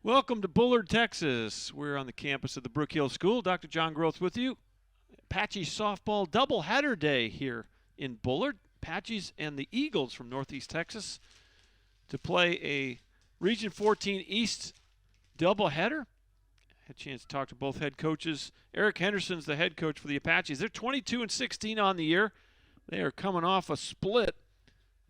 Welcome to Bullard, Texas. We're on the campus of the BrookHill School. Dr. John Groth with you. Apache softball doubleheader day here in Bullard. Apaches and the Eagles from Northeast Texas to play a Region 14 East doubleheader. Had a chance to talk to both head coaches. Eric Henderson's the head coach for the Apaches. They're 22-16 on the year. They are coming off a split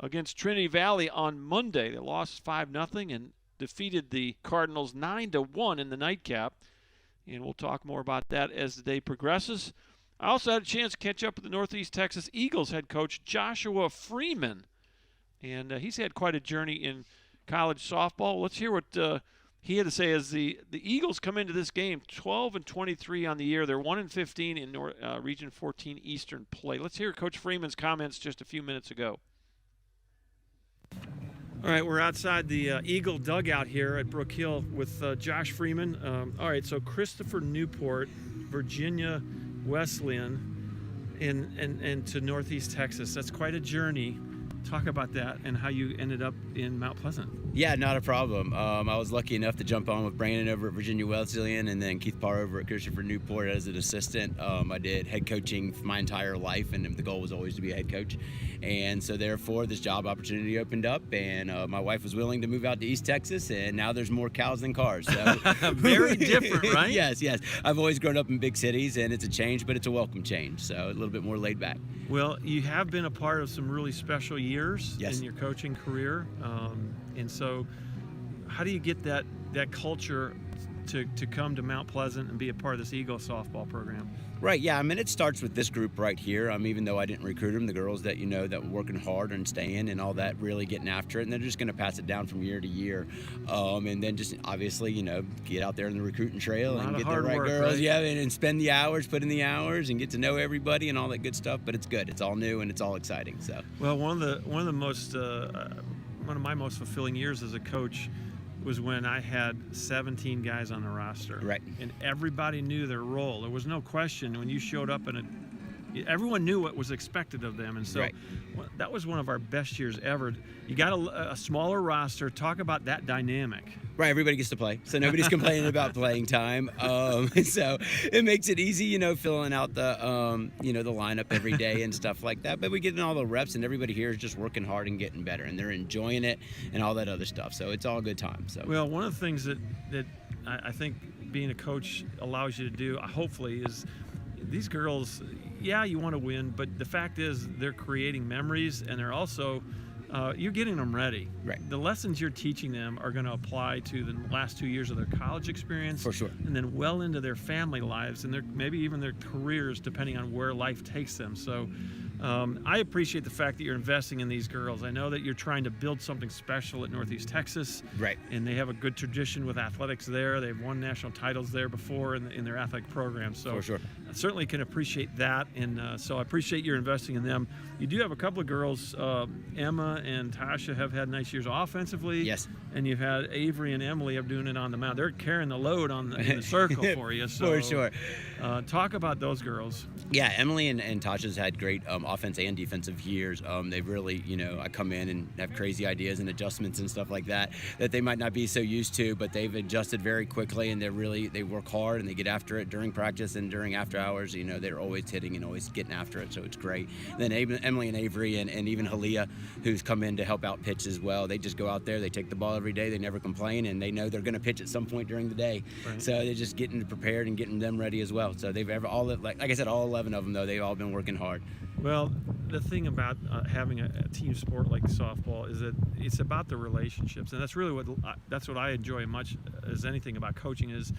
against Trinity Valley on Monday. They lost 5-0 and defeated the Cardinals 9-1 in the nightcap. And we'll talk more about that as the day progresses. I also had a chance to catch up with the Northeast Texas Eagles head coach Joshua Freeman. And he's had quite a journey in college softball. Let's hear what he had to say as the Eagles come into this game 12-23 on the year. They're 1-15 in Region 14 Eastern play. Let's hear Coach Freeman's comments just a few minutes ago. All right, we're outside the Eagle dugout here at BrookHill with Josh Freeman. All right, so Christopher Newport, Virginia Wesleyan, and to Northeast Texas. That's quite a journey. Talk about that and how you ended up in Mount Pleasant. Yeah, not a problem. I was lucky enough to jump on with Brandon over at Virginia Wesleyan and then Keith Parr over at Christopher Newport as an assistant. I did head coaching for my entire life, and the goal was always to be a head coach. And so therefore, this job opportunity opened up, and my wife was willing to move out to East Texas, and now there's more cows than cars. So. Very different, right? Yes. I've always grown up in big cities, and it's a change, but it's a welcome change, so a little bit more laid back. Well, you have been a part of some really special years Yes. in your coaching career. And so how do you get that culture to come to Mount Pleasant and be a part of this Eagle softball program? Right, yeah, I mean, it starts with this group right here. Even though I didn't recruit them, the girls that that were working hard and staying and all that, really getting after it, and they're just going to pass it down from year to year. And then just obviously, get out there in the recruiting trail and get the right girls, right? Yeah, and spend the hours, put in the hours, and get to know everybody and all that good stuff. But it's good. It's all new and it's all exciting. So. Well, one of my most fulfilling years as a coach was when I had 17 guys on the roster. Right. And everybody knew their role. There was no question when you showed up everyone knew what was expected of them. And so right. That was one of our best years ever. You got a smaller roster. Talk about that dynamic. Right, everybody gets to play, so nobody's complaining about playing time. So it makes it easy, filling out the the lineup every day and stuff like that. But we get in all the reps, and everybody here is just working hard and getting better, and they're enjoying it and all that other stuff. So it's all good time. So. Well, one of the things that I think being a coach allows you to do, hopefully, is these girls. Yeah, you want to win, but the fact is they're creating memories, and they're also you're getting them ready. Right. The lessons you're teaching them are going to apply to the last 2 years of their college experience. For sure. And then well into their family lives and maybe even their careers, depending on where life takes them. So I appreciate the fact that you're investing in these girls. I know that you're trying to build something special at Northeast Texas. Right. And they have a good tradition with athletics there. They've won national titles there before in their athletic program. So for sure. I certainly can appreciate that. And so I appreciate your investing in them. You do have a couple of girls, Emma and Tasha have had nice years offensively. Yes. And you've had Avery and Emily have doing it on the mound. They're carrying the load in the circle for you. So, for sure. Talk about those girls. Yeah, Emily and Tasha's had great offense and defensive years. They've really, I come in and have crazy ideas and adjustments and stuff like that they might not be so used to, but they've adjusted very quickly, and they work hard and they get after it during practice and during after hours. They're always hitting and always getting after it, so it's great. And then Emily and Avery and even Halia, who's come in to help out pitch as well. They just go out there, they take the ball every day, they never complain, and they know they're going to pitch at some point during the day. Right. So they're just getting prepared and getting them ready as well. So they've like I said, all 11 of them though, they've all been working hard. Well, the thing about having a team sport like softball is that it's about the relationships, and that's really what I enjoy much as anything about coaching is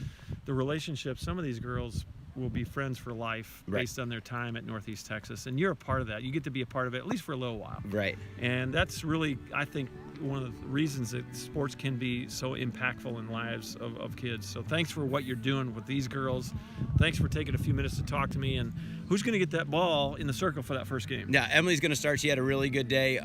the relationships. Some of these girls will be friends for life based on their time at Northeast Texas, and you're a part of that. You get to be a part of it at least for a little while. Right. And that's really, I think, one of the reasons that sports can be so impactful in lives of kids. So thanks for what you're doing with these girls. Thanks for taking a few minutes to talk to me. And who's going to get that ball in the circle for that first game? Yeah, Emily's going to start. She had a really good day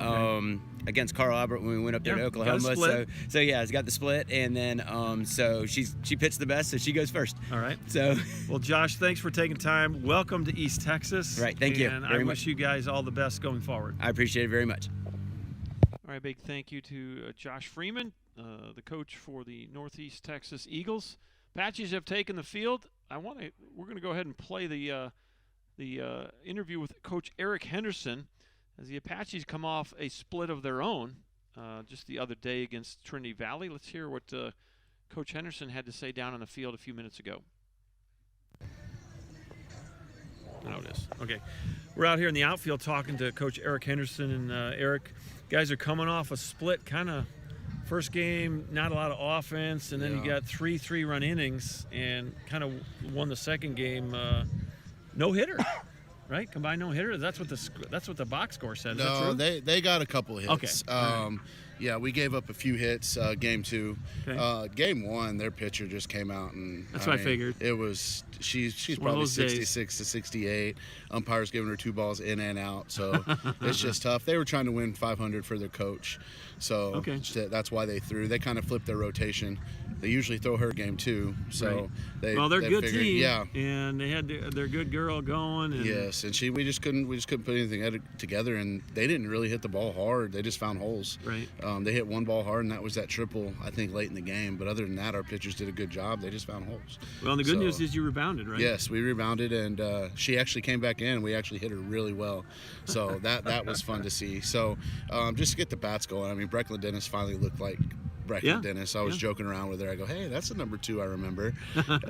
against Carl Albert when we went up there to Oklahoma. So yeah, it's got the split, and then so she pitched the best, so she goes first. All right. So well, Josh, thanks for taking time. Welcome to East Texas. Right. Thank you. And I wish you guys all the best going forward. I appreciate it very much. All right, big thank you to Josh Freeman. the coach for the Northeast Texas Eagles. Apaches have taken the field. We're going to go ahead and play the interview with Coach Eric Henderson as the Apaches come off a split of their own just the other day against Trinity Valley. Let's hear what Coach Henderson had to say down on the field a few minutes ago. Oh, it is. Okay. We're out here in the outfield talking to Coach Eric Henderson. And Eric, guys are coming off a split kind of first game, not a lot of offense, and then you got 3 3-run innings and kind of won the second game no-hitter. Right? Combined no-hitter? That's what the box score said. Is that true? They got a couple hits. Okay. Yeah, we gave up a few hits game 2. Okay. Game 1, their pitcher just came out and That's what I figured. It was she's one of probably those 66 to 68. Umpire's giving her 2 balls in and out, so it's just tough. They were trying to win 500 for their coach, so that's why they threw. They kind of flipped their rotation. They usually throw her game 2, so they're a good figured, team. Yeah, and they had their good girl going. And yes, and we just couldn't put anything together, and they didn't really hit the ball hard. They just found holes. Right. They hit 1 ball hard, and that was that triple, I think, late in the game. But other than that, our pitchers did a good job. They just found holes. Well, and the good news is you rebounded, right? Yes, we rebounded, and she actually came back in. We actually hit her really well, so that was fun to see. So just to get the bats going, I mean, Brecklin Dennis finally looked like Brecklin Dennis. I was joking around with her. I go, hey, that's the number 2 I remember,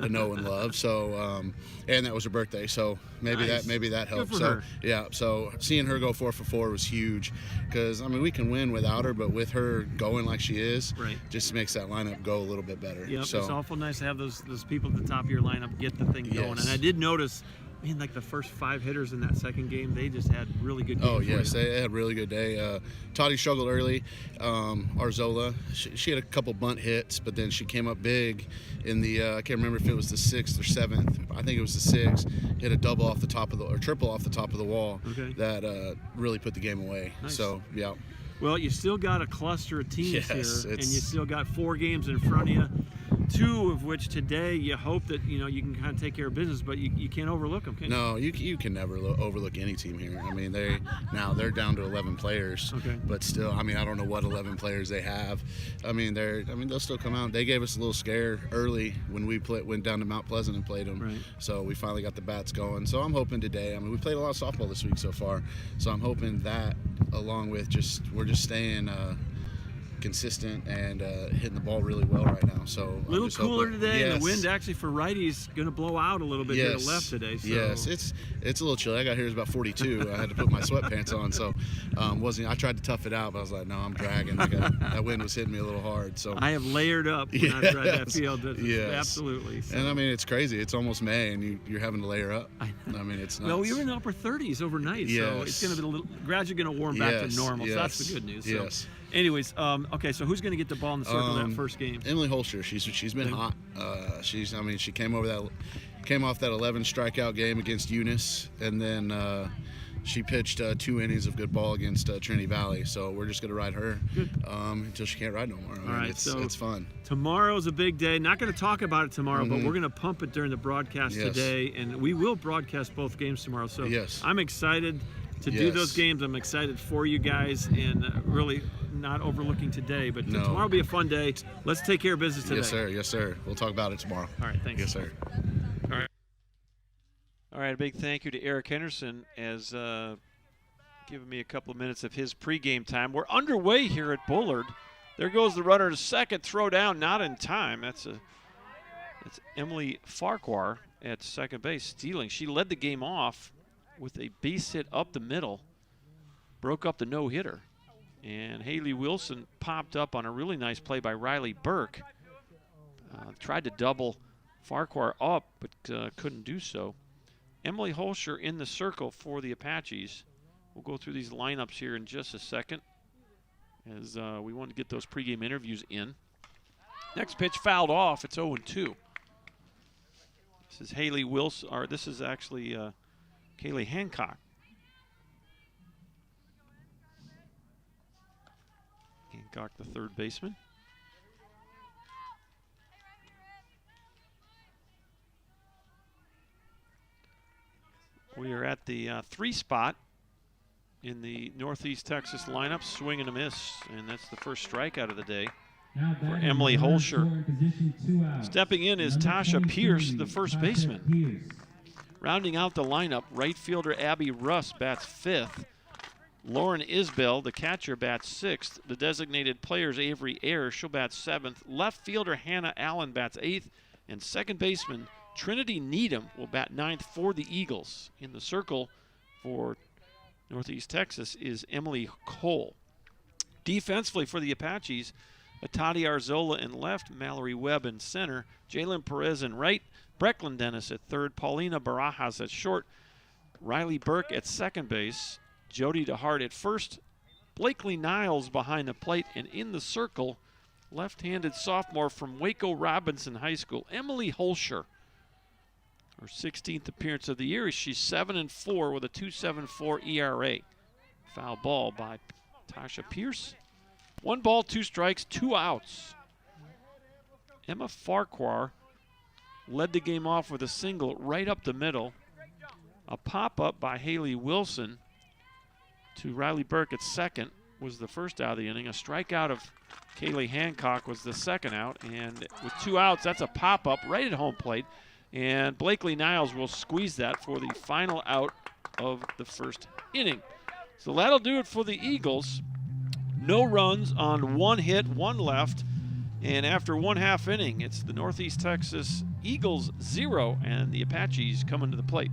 know and love. So, and that was her birthday. So maybe that helped. Good for so her. yeah. So seeing her go 4 for 4 was huge, because I mean we can win without her, but with her going like she is, just makes that lineup go a little bit better. Yep. So It's awful nice to have those people at the top of your lineup get the thing going. And I did notice. I mean, like the first 5 hitters in that second game, they just had really good games. Oh, yes, they had a really good day. Toddy struggled early. Arzola, she had a couple bunt hits, but then she came up big in the, I can't remember if it was the 6th or 7th. I think it was the 6th. Hit a double off the top of or triple off the top of the wall that really put the game away. Nice. So, yeah. Well, you still got a cluster of teams here, and you still got 4 games in front of you. 2 of which today you hope that you can kind of take care of business, but you can't overlook them, can you? No, you can never overlook any team here. I mean, they're down to 11 players, but still, I mean, I don't know what 11 players they have. I mean, they'll still come out. They gave us a little scare early when we went down to Mount Pleasant and played them. Right. So we finally got the bats going. So I'm hoping today. I mean, we played a lot of softball this week so far. So I'm hoping that, along with we're just staying consistent and hitting the ball really well right now. So a little cooler today, yes. and the wind actually for righties going to blow out a little bit to the left today. So. Yes, it's a little chilly. I got here, it's about 42. I had to put my sweatpants on, so I tried to tough it out, but I was like, no, I'm dragging. That wind was hitting me a little hard. So I have layered up when I tried that field. Absolutely. So. And I mean, it's crazy. It's almost May, and you're having to layer up. I mean, it's nuts. Well, we were in the upper 30s overnight, so it's going to be gradually going to warm back to normal. So that's the good news. Yes. So. Anyways, okay, so who's going to get the ball in the circle that first game? Emily Hoelscher. She's been hot. She came off that 11 strikeout game against Eunice, and then she pitched 2 innings of good ball against Trinity Valley. So we're just going to ride her until she can't ride no more. I mean, it's fun. Tomorrow's a big day. Not going to talk about it tomorrow, but we're going to pump it during the broadcast today, and we will broadcast both games tomorrow. So I'm excited to do those games. I'm excited for you guys, and really not overlooking today, but tomorrow will be a fun day. Let's take care of business today. Yes, sir. We'll talk about it tomorrow. All right, thanks. Yes, sir. All right, a big thank you to Eric Henderson as giving me a couple of minutes of his pregame time. We're underway here at Bullard. There goes the runner to second, throw down, not in time. That's Emily Farquhar at second base, stealing. She led the game off with a base hit up the middle, broke up the no-hitter. And Haley Wilson popped up on a really nice play by Riley Burke. Tried to double Farquhar up, but couldn't do so. Emily Hoelscher in the circle for the Apaches. We'll go through these lineups here in just a second as we want to get those pregame interviews in. Next pitch fouled off. It's 0-2. This is Haley Wilson, or this is actually Kaylee Hancock. Hancock, the third baseman. We are at the 3 spot in the Northeast Texas lineup. Swing and a miss, and that's the first strikeout of the day. for Emily Hoelscher. Stepping in is Tasha Pierce, the first baseman. Rounding out the lineup, right fielder Abby Russ bats 5th. Lauren Isbell, the catcher, bats 6th. The designated players Avery Ayers, she'll bat 7th. Left fielder Hannah Allen bats 8th. And second baseman Trinity Needham will bat 9th for the Eagles. In the circle for Northeast Texas is Emily Cole. Defensively for the Apaches, Atati Arzola in left, Mallory Webb in center, Jalen Perez in right, Brecklin Dennis at third, Paulina Barajas at short, Riley Burke at second base, Jody DeHart at first, Blakely Niles behind the plate, and in the circle, left-handed sophomore from Waco Robinson High School, Emily Hoelscher. Her 16th appearance of the year. She's 7-4 with a 2.74 ERA. Foul ball by Tasha Pierce. 1 ball, 2 strikes, 2 outs. Emma Farquhar led the game off with a single right up the middle. A pop-up by Haley Wilson to Riley Burke at second was the first out of the inning. A strikeout of Kaylee Hancock was the second out. And with 2 outs, that's a pop-up right at home plate. And Blakely Niles will squeeze that for the final out of the first inning. So that'll do it for the Eagles. No runs on 1 hit, 1 left. And after 1/2 inning, it's the Northeast Texas Eagles 0 and the Apaches coming to the plate.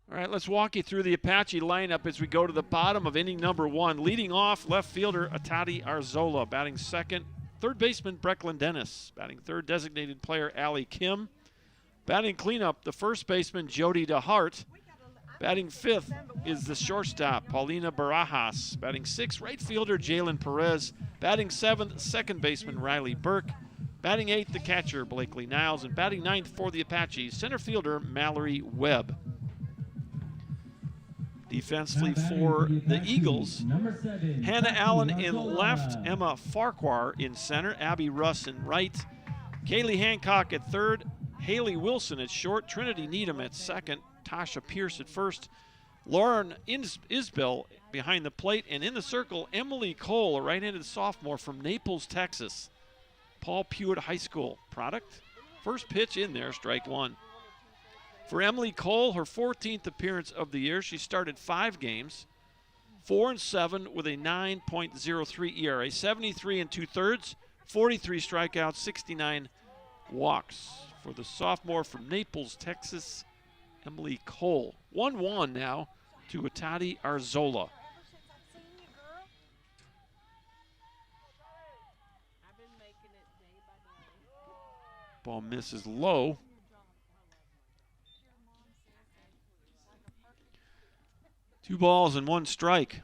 All right, let's walk you through the Apache lineup as we go to the bottom of inning number 1. Leading off, left fielder Atati Arzola. Batting second, third baseman Brecklin Dennis. Batting third, designated player Allie Kim. Batting cleanup, the first baseman Jody DeHart. Batting 5th is the shortstop Paulina Barajas. Batting 6th, right fielder Jalen Perez. Batting 7th, second baseman Riley Burke. Batting 8th, the catcher Blakely Niles. And batting 9th for the Apaches, center fielder Mallory Webb. Defensively for the Eagles, Hannah Allen in left, Emma Farquhar in center, Abby Russ in right, Kaylee Hancock at third, Haley Wilson at short, Trinity Needham at second, Tasha Pierce at first, Lauren Isbell behind the plate, and in the circle, Emily Cole, a right-handed sophomore from Naples, Texas. Paul Pewitt High School product. First pitch in there, strike 1. For Emily Cole, her 14th appearance of the year, she started 5 games, 4-7 with a 9.03 ERA, 73 2/3, 43 strikeouts, 69 walks. For the sophomore from Naples, Texas, Emily Cole. 1-1 now to Atati Arzola. Ball misses low. Two balls and 1 strike.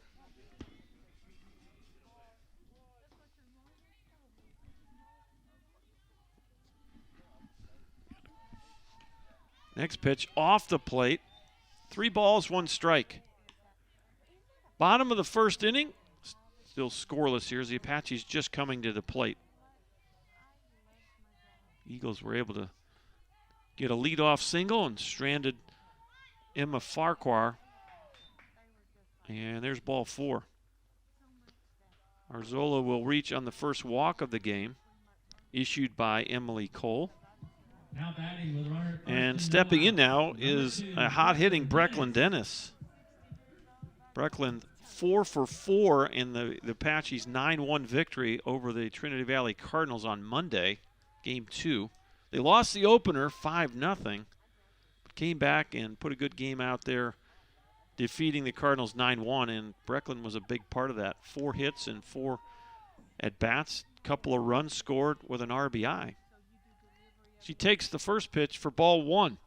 Next pitch off the plate. 3 balls, 1 strike. Bottom of the first inning. Still scoreless here as the Apaches just coming to the plate. Eagles were able to get a leadoff single and stranded Emma Farquhar. And there's ball 4. Arzola will reach on the first walk of the game. issued by Emily Cole. Now batting with runner at And first stepping no in out. now Number is 2, a hot-hitting Brecklin Dennis. Brecklin 4 for 4 in the Apache's 9-1 victory over the Trinity Valley Cardinals on Monday, Game 2. They lost the opener 5-0, but came back and put a good game out there, defeating the Cardinals 9-1, and Brecklin was a big part of that. 4 hits and 4 at-bats, couple of runs scored with an RBI. She takes the first pitch for ball 1.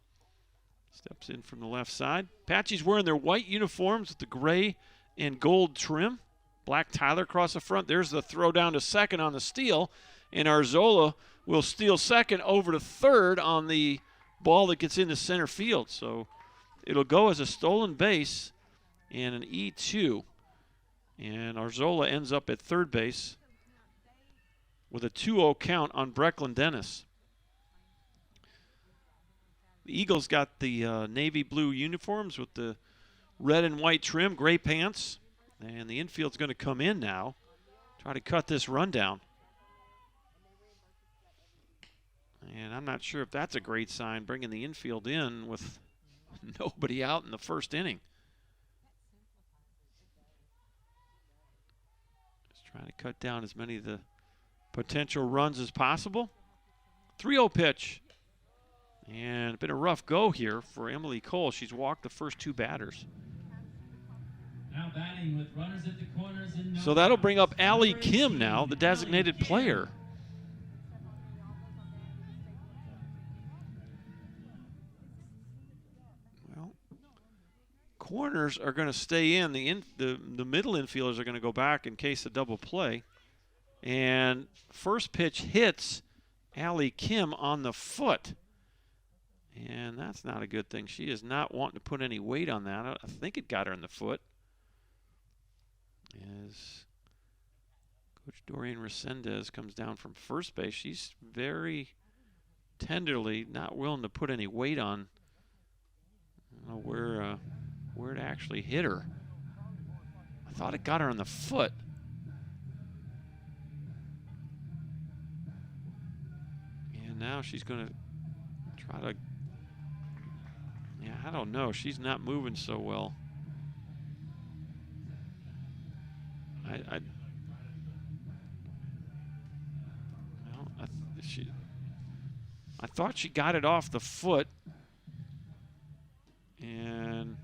Steps in from the left side. Apache's wearing their white uniforms with the gray and gold trim. Black Tyler across the front. There's the throw down to second on the steal, and Arzola will steal second over to third on the ball that gets into center field. So it'll go as a stolen base and an E2. And Arzola ends up at third base with a 2-0 count on Brecklin Dennis. The Eagles got the navy blue uniforms with the red and white trim, gray pants. And the infield's going to come in now, try to cut this run down. And I'm not sure if that's a great sign, bringing the infield in with nobody out in the first inning. Just trying to cut down as many of the potential runs as possible. 3-0 pitch. And a bit of rough go here for Emily Cole. She's walked the first 2 batters. Now batting with runners at the corners and no So that'll outs. bring up Allie Number Kim 18, now, the designated Allie Kim. player. Well, corners are going to stay in. The middle infielders are going to go back in case of double play. And first pitch hits Allie Kim on the foot. And that's not a good thing. She is not wanting to put any weight on that. I think it got her in the foot. As Coach Dorian Resendez comes down from first base, she's very tenderly not willing to put any weight on where it actually hit her. I thought it got her on the foot. And now she's going to try to... Yeah, I don't know. She's not moving so well. I thought she got it off the foot, and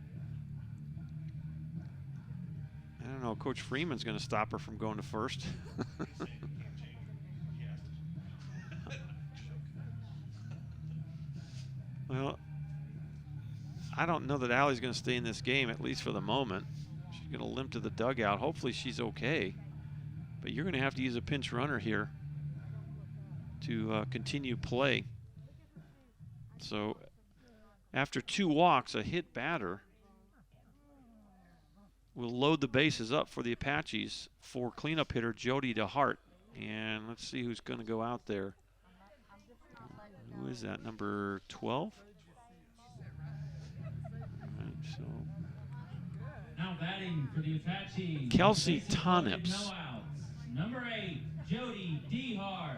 I don't know. Coach Freeman's going to stop her from going to first. Well, I don't know that Allie's going to stay in this game, at least for the moment. She's going to limp to the dugout. Hopefully she's okay. But you're going to have to use a pinch runner here to continue play. So after 2 walks, a hit batter will load the bases up for the Apaches for cleanup hitter Jody DeHart. And let's see who's going to go out there. Who is that, number 12? So Now batting for the Apache. Kelsey Bases loaded, Tonips. No outs. Number 8, Jody DeHart.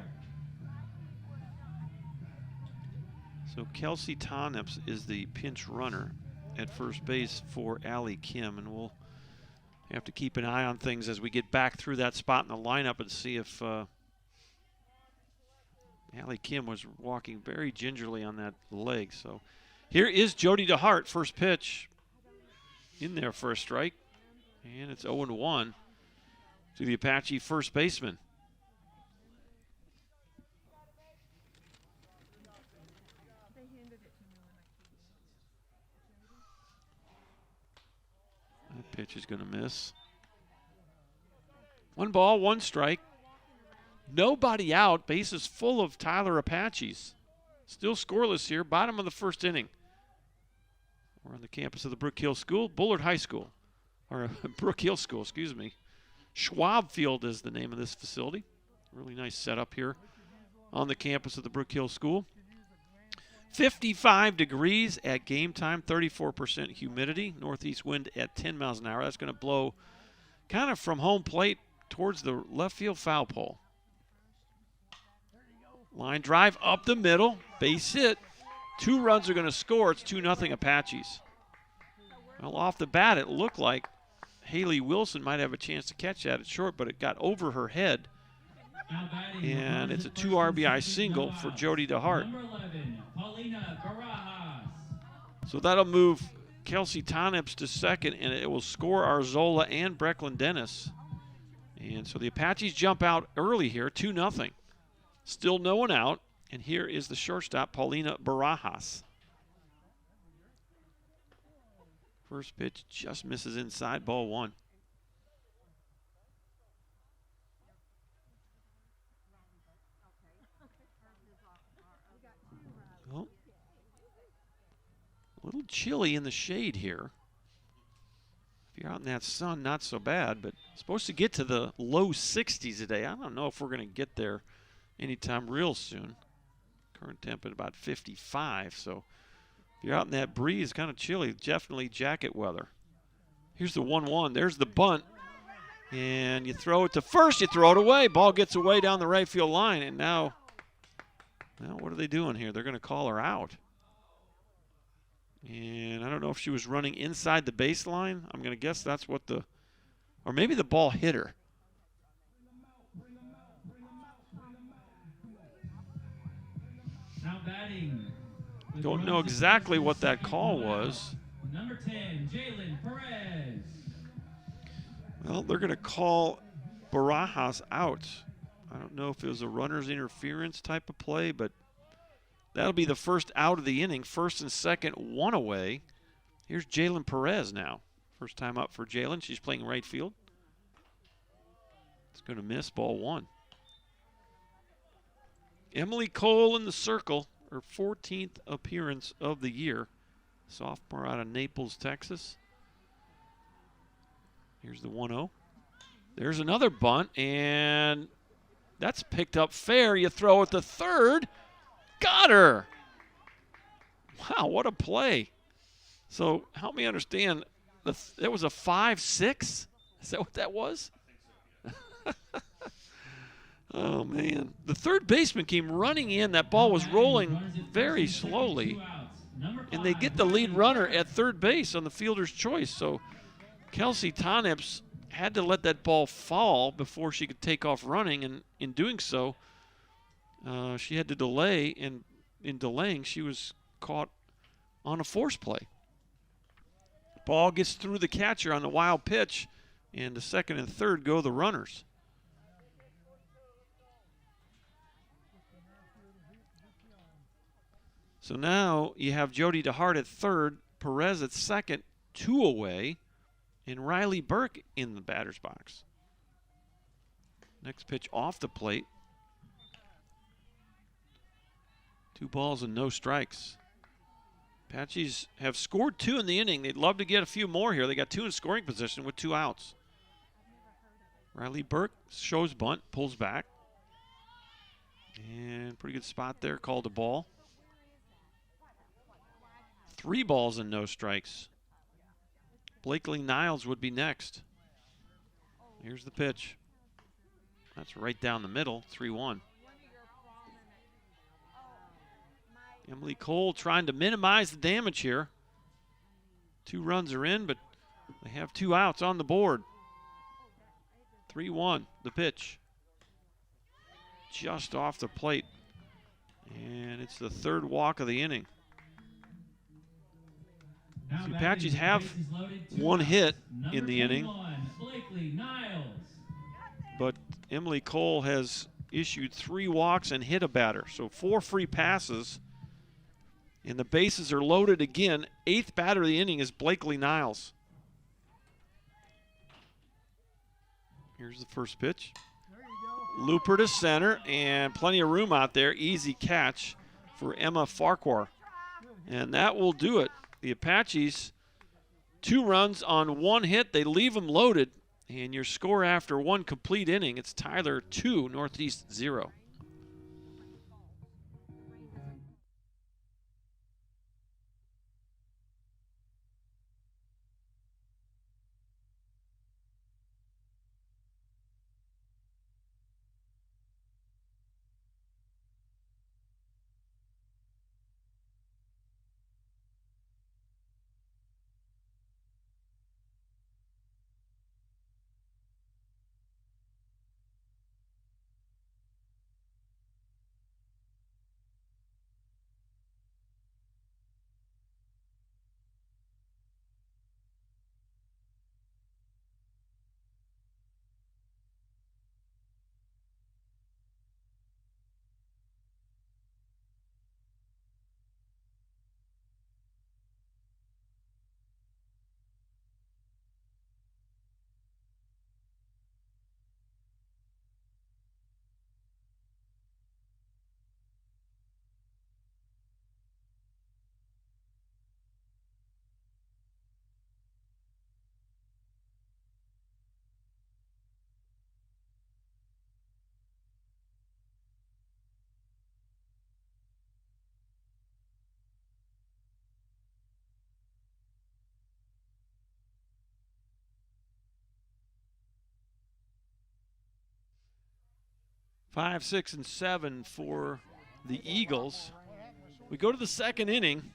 So Kelsey Tonips is the pinch runner at first base for Allie Kim, and we'll have to keep an eye on things as we get back through that spot in the lineup and see if Allie Kim was walking very gingerly on that leg. So here is Jody DeHart, first pitch in there for a strike, and it's 0-1 to the Apache first baseman. That pitch is going to miss. 1 ball, 1 strike. Nobody out. Bases full of Tyler Apaches. Still scoreless here. Bottom of the first inning. We're on the campus of the BrookHill School, Bullard High School. Or BrookHill School, excuse me. Schwab Field is the name of this facility. Really nice setup here on the campus of the BrookHill School. 55 degrees at game time, 34% humidity, northeast wind at 10 miles an hour. That's going to blow kind of from home plate towards the left field foul pole. Line drive up the middle, base hit. 2 runs are going to score. It's 2-0 Apaches. Well, off the bat, it looked like Haley Wilson might have a chance to catch that at short, but it got over her head. And it's a 2 RBI single for Jody DeHart. So that'll move Kelsey Tonips to second, and it will score Arzola and Brecklin Dennis. And so the Apaches jump out early here, 2-0. Still no one out, and here is the shortstop, Paulina Barajas. First pitch just misses inside, ball 1. Well, a little chilly in the shade here. If you're out in that sun, not so bad, but supposed to get to the low 60s today. I don't know if we're going to get there anytime real soon. Current temp at about 55, so if you're out in that breeze, kind of chilly, definitely jacket weather. Here's the 1-1. There's the bunt, and you throw it to first. You throw it away. Ball gets away down the right field line, and now what are they doing here? They're going to call her out. And I don't know if she was running inside the baseline. I'm going to guess that's what or maybe the ball hit her. Now batting. Don't know exactly what that call was. Number 10, Jalen Perez. Well, they're going to call Barajas out. I don't know if it was a runner's interference type of play, but that'll be the first out of the inning. First and second, 1 away. Here's Jalen Perez now. First time up for Jalen. She's playing right field. It's going to miss, ball 1. Emily Cole in the circle, her 14th appearance of the year. Sophomore out of Naples, Texas. Here's the 1-0. There's another bunt, and that's picked up fair. You throw it to third. Got her. Wow, what a play. So help me understand. That was a 5-6? Is that what that was? Oh, man. The third baseman came running in. That ball was rolling very slowly. And they get the lead runner at third base on the fielder's choice. So Kelsey Tonips had to let that ball fall before she could take off running. And in doing so, she had to delay. And in delaying, she was caught on a force play. Ball gets through the catcher on the wild pitch. And the second and third go the runners. So now you have Jody DeHart at third, Perez at second, 2 away, and Riley Burke in the batter's box. Next pitch off the plate. 2 balls and no strikes. Apaches have scored 2 in the inning. They'd love to get a few more here. They got 2 in scoring position with 2 outs. Riley Burke shows bunt, pulls back. And pretty good spot there, called a ball. 3 balls and no strikes. Blakely Niles would be next. Here's the pitch. That's right down the middle, 3-1. Emily Cole trying to minimize the damage here. 2 runs are in, but they have 2 outs on the board. 3-1, the pitch. Just off the plate. And it's the 3rd walk of the inning. The Apaches have 1 hit in the inning, but Emily Cole has issued 3 walks and hit a batter, so 4 free passes, and the bases are loaded again. 8th batter of the inning is Blakely Niles. Here's the first pitch. Looper to center, and plenty of room out there. Easy catch for Emma Farquhar, and that will do it. The Apaches, 2 runs on 1 hit. They leave them loaded. And your score after 1 complete inning, it's Tyler 2, Northeast 0. 5, 6, and 7 for the Eagles. We go to the second inning.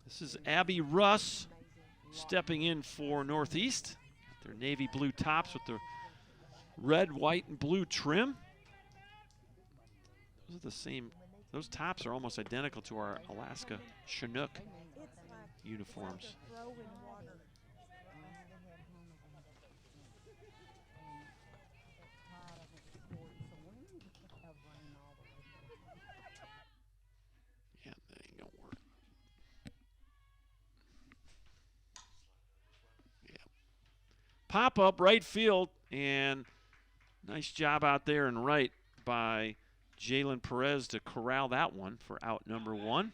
This is Abby Russ stepping in for Northeast. Their navy blue tops with the red, white, and blue trim. Those are the same. Those tops are almost identical to our Alaska Chinook uniforms. Yeah, that ain't gonna work. Yeah. Pop up right field, and nice job out there and right by Jalen Perez to corral that one for out number 1.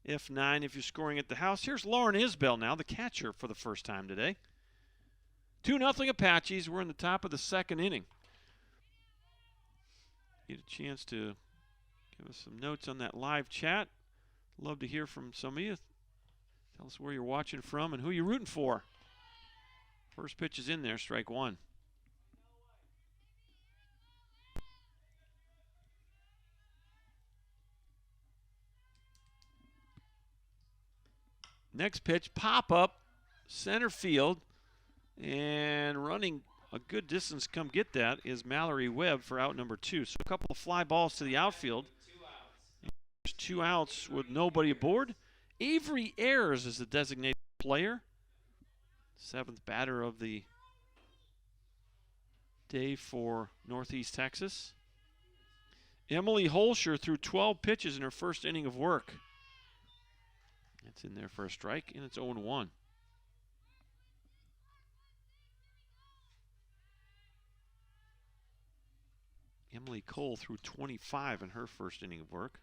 F9 if you're scoring at the house. Here's Lauren Isbell now, the catcher for the first time today. 2-0 Apaches. We're in the top of the second inning. Get a chance to give us some notes on that live chat. Love to hear from some of you. Tell us where you're watching from and who you're rooting for. First pitch is in there, strike 1. Next pitch, pop up, center field, and running a good distance, come get that, is Mallory Webb for out number 2. So a couple of fly balls to the outfield. There's 2 outs with nobody aboard. Avery Ayers is the designated player. 7th batter of the day for Northeast Texas. Emily Hoelscher threw 12 pitches in her first inning of work. It's in there for a strike, and it's 0-1. Emily Cole threw 25 in her first inning of work.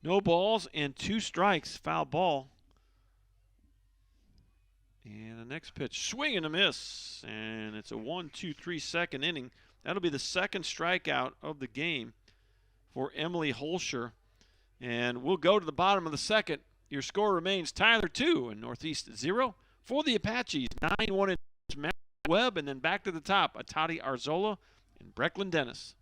No balls and 2 strikes, foul ball. And the next pitch, swing and a miss. And it's a 1-2-3 second inning. That'll be the second strikeout of the game for Emily Hoelscher. And we'll go to the bottom of the second. Your score remains Tyler 2 and Northeast 0 for the Apaches. 9-1 Matt Webb, and then back to the top, Atati Arzola and Brecklin Dennis.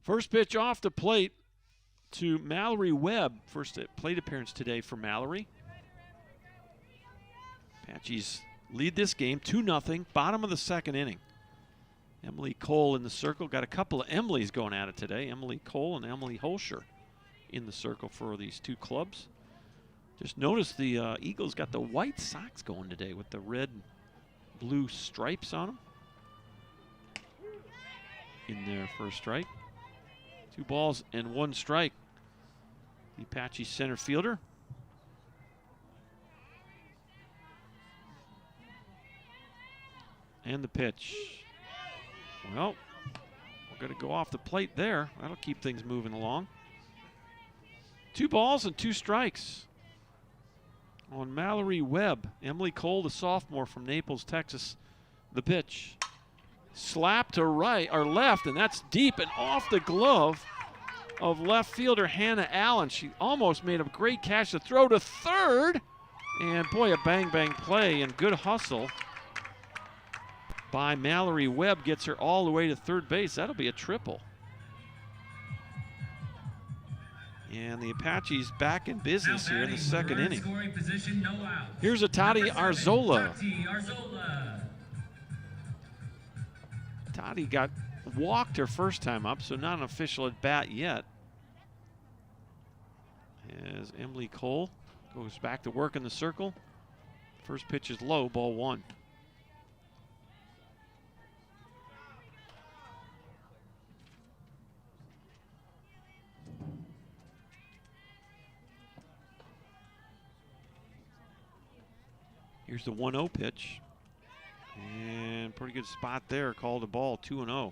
First pitch off the plate to Mallory Webb. First plate appearance today for Mallory. Apaches lead this game 2-0, bottom of the second inning. Emily Cole in the circle. Got a couple of Emilys going at it today. Emily Cole and Emily Hoelscher in the circle for these 2 clubs. Just notice the Eagles got the white socks going today with the red blue stripes on them. In there for a strike. 2 balls and 1 strike. The Apache center fielder. And the pitch. Well, we're going to go off the plate there. That'll keep things moving along. 2 balls and 2 strikes on Mallory Webb. Emily Cole, the sophomore from Naples, Texas. The pitch. Slap to right or left, and that's deep and off the glove of left fielder Hannah Allen. She almost made a great catch. The throw to third. And boy, a bang-bang play and good hustle by Mallory Webb gets her all the way to third base. That'll be a triple. And the Apaches back in business here in the second inning. Here's a Tati Arzola. Tati got walked her first time up, so not an official at bat yet. As Emily Cole goes back to work in the circle. First pitch is low, ball 1. Here's the 1-0 pitch. And pretty good spot there. Called a ball, 2-0.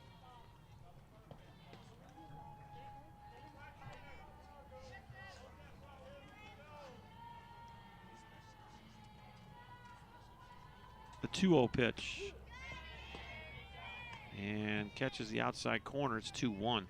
The 2-0 pitch. And catches the outside corner. It's 2-1.